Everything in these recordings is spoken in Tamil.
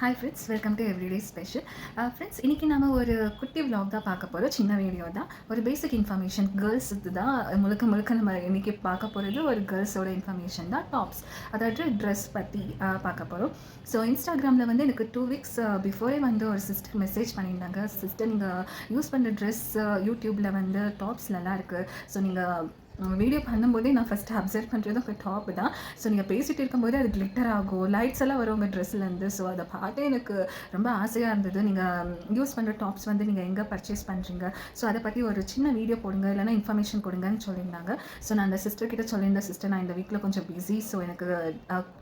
Hi friends, welcome to everyday special. Friends, இன்றைக்கி நம்ம ஒரு குட்டி விலாக் தான் பார்க்க போகிறோம். சின்ன வீடியோ தான், ஒரு பேசிக் இன்ஃபர்மேஷன். கேர்ள்ஸுக்கு தான் முழுக்க நம்ம இன்றைக்கி பார்க்க போகிறது ஒரு கேர்ள்ஸோட இன்ஃபர்மேஷன் தான். டாப்ஸ், அதாவது ட்ரெஸ் பற்றி பார்க்க போகிறோம். ஸோ இன்ஸ்டாகிராமில் வந்து எனக்கு 2 வீக்ஸ் பிஃபோரே வந்து ஒரு சிஸ்டர் மெசேஜ் பண்ணியிருந்தாங்க. சிஸ்டர், நீங்கள் யூஸ் பண்ணுற ட்ரெஸ் யூடியூப்பில் வந்து டாப்ஸ்லலாம் இருக்குது. ஸோ நீங்கள் வீடியோ பண்ணும்போதே நான் ஃபஸ்ட்டு அப்சர்வ் பண்ணுறது உங்கள் டாப்பு தான். ஸோ நீங்கள் பேசிகிட்டு இருக்கும்போதே அது கிளிட்டர் ஆகும், லைட்ஸ் எல்லாம் வரும் உங்கள் ட்ரெஸ்லேருந்து. ஸோ அதை பார்த்தே எனக்கு ரொம்ப ஆசையாக இருந்தது. நீங்கள் யூஸ் பண்ணுற டாப்ஸ் வந்து நீங்கள் எங்கே பர்ச்சேஸ் பண்ணுறீங்க, ஸோ அதை பற்றி ஒரு சின்ன வீடியோ போடுங்க, இல்லைனா இன்ஃபர்மேஷன் கொடுங்கன்னு சொல்லியிருந்தாங்க. ஸோ நான் அந்த சிஸ்டர்கிட்ட சொல்லியிருந்தேன், சிஸ்டர் நான் இந்த வீக்கில் கொஞ்சம் பிஸி, ஸோ எனக்கு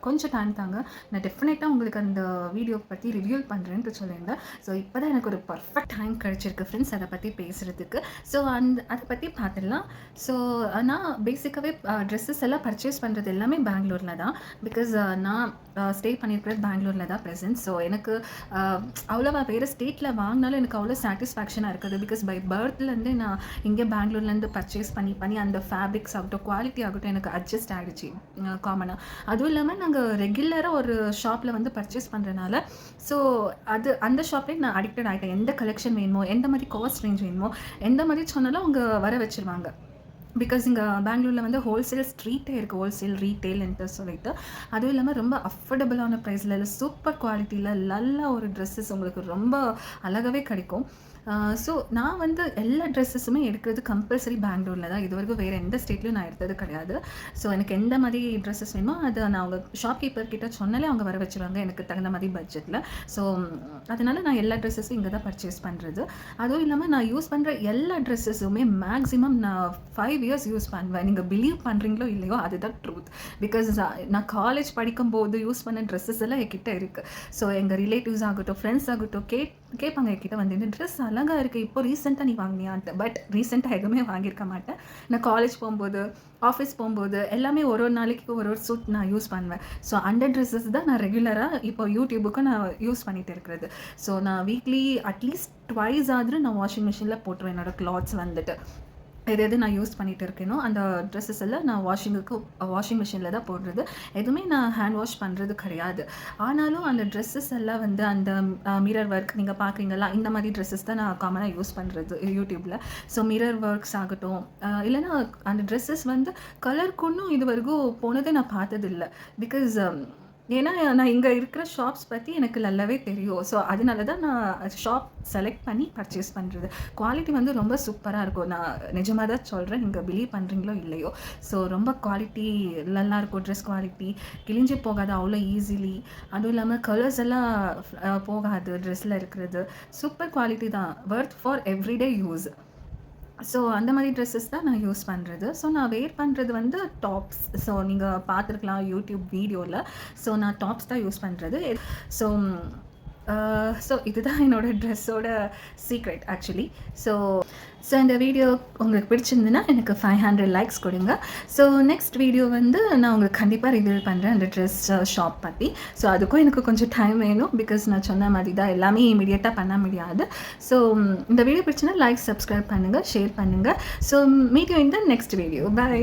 கொஞ்சம் டைம் தாங்க, நான் டெஃபினட்டாக உங்களுக்கு அந்த வீடியோ பற்றி ரிவ்யூ பண்ணுறேன்ட்டு சொல்லியிருந்தேன். ஸோ இப்போ தான் எனக்கு ஒரு பர்ஃபெக்ட் டைம் கிடச்சிருக்கு ஃப்ரெண்ட்ஸ் அதை பற்றி பேசுகிறதுக்கு. ஸோ அதை பற்றி பார்த்துடலாம். ஸோ நான் பேசிக்காகவே ட்ரெஸ்ஸஸ் எல்லாம் பர்ச்சேஸ் பண்ணுறது எல்லாமே பெங்களூரில் தான். பிகாஸ் நான் ஸ்டே பண்ணியிருக்கிறது பெங்களூரில் தான் ப்ரெசென்ட். ஸோ எனக்கு அவ்வளோவா வேறு ஸ்டேட்டில் வாங்கினாலும் எனக்கு அவ்வளோ சாட்டிஸ்ஃபேக்ஷனாக இருக்குது. பிகாஸ் பை பர்த்லேருந்து நான் இங்கே பெங்களூர்லேருந்து பர்ச்சேஸ் பண்ணி அந்த ஃபேப்ரிக்ஸ் ஆகட்டும், குவாலிட்டி ஆகட்டும் எனக்கு அட்ஜஸ்ட் ஆகிடுச்சு காமனாக. அதுவும் இல்லாமல் நாங்கள் ரெகுலராக ஒரு ஷாப்பில் வந்து பர்ச்சேஸ் பண்ணுறனால ஸோ அந்த ஷாப்லேயே நான் அடிக்டட் ஆகிட்டேன். எந்த கலெக்ஷன் வேணுமோ, எந்த மாதிரி காஸ்ட் ரேஞ்ச் வேணுமோ, எந்த மாதிரி சொன்னாலும் அவங்க வர வச்சுருவாங்க. பிகாஸ் இங்கே பெங்களூரில் வந்து ஹோல்சேல் ஸ்ட்ரீட்டே இருக்குது, ஹோல்சேல் ரீட்டெயில்ன்ட்டு சொல்லிட்டு. அதுவும் இல்லாமல் ரொம்ப அஃபோர்டபுளான ப்ரைஸில், இல்லை சூப்பர் குவாலிட்டியில் நல்ல ஒரு ட்ரெஸ்ஸஸ் உங்களுக்கு ரொம்ப அழகாகவே கிடைக்கும். ஸோ நான் வந்து எல்லா ட்ரெஸ்ஸஸுமே எடுக்கிறது கம்பல்சரி பெங்களூரில் தான். இது வரைக்கும் வேறு எந்த ஸ்டேட்லையும் நான் எடுத்தது கிடையாது. ஸோ எனக்கு எந்த மாதிரி ட்ரெஸ்ஸஸ் வேணுமோ அதை நான் அவங்க ஷாப்கீப்பர் கிட்ட சொன்னாலே அவங்க வர வச்சுருவாங்க எனக்கு தகுந்த மாதிரி பட்ஜெட்டில். ஸோ அதனால் நான் எல்லா ட்ரெஸ்ஸஸும் இங்கே தான் பர்ச்சேஸ் பண்ணுறது. அதுவும் இல்லாமல் நான் யூஸ் பண்ணுற எல்லா ட்ரெஸ்ஸஸுமே மேக்ஸிமம் நான் 5 இயர்ஸ் யூஸ் பண்ணுவேன். நீங்கள் பிலீவ் பண்ணுறீங்களோ இல்லையோ, அதுதான் ட்ரூத். பிகாஸ் நான் காலேஜ் படிக்கும்போது யூஸ் பண்ண ட்ரெஸ்ஸஸ் எல்லாம் என்கிட்ட இருக்குது. ஸோ எங்கள் ரிலேட்டிவ்ஸ் ஆகட்டும், ஃப்ரெண்ட்ஸ் ஆகட்டும் கேட்பாங்க என்கிட்ட வந்து, இந்த ட்ரெஸ் அழகாக இருக்குது, இப்போ ரீசெண்டாக நீ வாங்கினியான்ட்டு. பட் ரீசெண்டாக எதுவுமே வாங்கியிருக்க மாட்டேன். நான் காலேஜ் போகும்போது, ஆஃபீஸ் போகும்போது எல்லாமே ஒரு நாளைக்கு ஒரு சூட் நான் யூஸ் பண்ணுவேன். ஸோ அந்த ட்ரெஸ்ஸஸ் தான் நான் ரெகுலராக இப்போ யூடியூபுக்கு நான் யூஸ் பண்ணிகிட்டு இருக்கிறது. ஸோ நான் வீக்லி அட்லீஸ்ட் ட்வைஸ் ஆದರೂ நான் வாஷிங் மிஷினில் போட்டுருவேன் என்னோடய கிளாத்ஸ் வந்துட்டு. எது நான் யூஸ் பண்ணிகிட்டு இருக்கேனோ அந்த ட்ரெஸ்ஸஸ் எல்லாம் நான் வாஷிங் மிஷினில் தான் போடுறது. எதுவுமே நான் ஹேண்ட் வாஷ் பண்ணுறது கிடையாது. ஆனாலும் அந்த ட்ரெஸ்ஸஸ் எல்லாம் வந்து அந்த மிரர் ஒர்க் நீங்கள் பார்க்குறீங்களா, இந்த மாதிரி ட்ரெஸ்ஸஸ் தான் நான் காமனாக யூஸ் பண்ணுறது யூடியூப்பில். ஸோ மிரர் ஒர்க்ஸ் ஆகட்டும், இல்லைனா அந்த ட்ரெஸ்ஸஸ் வந்து கலருக்குன்னும் இது வரைக்கும் போனதே நான் பார்த்ததில்லை. பிகாஸ் ஏன்னா நான் இங்கே இருக்கிற ஷாப்ஸ் பற்றி எனக்கு நல்லாவே தெரியும். ஸோ அதனால தான் நான் ஷாப் செலக்ட் பண்ணி பர்ச்சேஸ் பண்ணுறது. குவாலிட்டி வந்து ரொம்ப சூப்பராக இருக்கும். நான் நிஜமாக தான் சொல்கிறேன், நீங்கள் பிலீவ் பண்ணுறீங்களோ இல்லையோ. ஸோ ரொம்ப குவாலிட்டி நல்லாயிருக்கும். ட்ரெஸ் குவாலிட்டி கிழிஞ்சு போகாது அவ்வளோ ஈஸிலி. அதுவும் இல்லாமல் கலர்ஸ் எல்லாம் போகாது ட்ரெஸ்ஸில் இருக்கிறது. சூப்பர் குவாலிட்டி தான், வர்த் ஃபார் எவ்ரிடே யூஸ். ஸோ அந்த மாதிரி ட்ரெஸ்ஸஸ் தான் நான் யூஸ் பண்ணுறது. ஸோ நான் வேர் பண்ணுறது வந்து டாப்ஸ். ஸோ நீங்கள் பார்த்துருக்கலாம் யூடியூப் வீடியோவில். ஸோ நான் டாப்ஸ் தான் யூஸ் பண்ணுறது. ஸோ இதுதான் என்னோடய ட்ரெஸ்ஸோட சீக்ரெட் ஆக்சுவலி. ஸோ இந்த வீடியோ உங்களுக்கு பிடிச்சிருந்துன்னா எனக்கு 500 லைக்ஸ் கொடுங்க. ஸோ நெக்ஸ்ட் வீடியோ வந்து நான் உங்களுக்கு கண்டிப்பாக ரிவீல் பண்ணுறேன் அந்த ட்ரெஸ் ஷாப் பற்றி. ஸோ அதுக்கும் எனக்கு கொஞ்சம் டைம் வேணும். பிகாஸ் நான் சொன்ன மாதிரி தான் எல்லாமே இமீடியட்டாக பண்ண முடியாது. ஸோ இந்த வீடியோ பிடிச்சின்னா லைக், சப்ஸ்கிரைப் பண்ணுங்கள், ஷேர் பண்ணுங்கள். So meet you in the next video. By.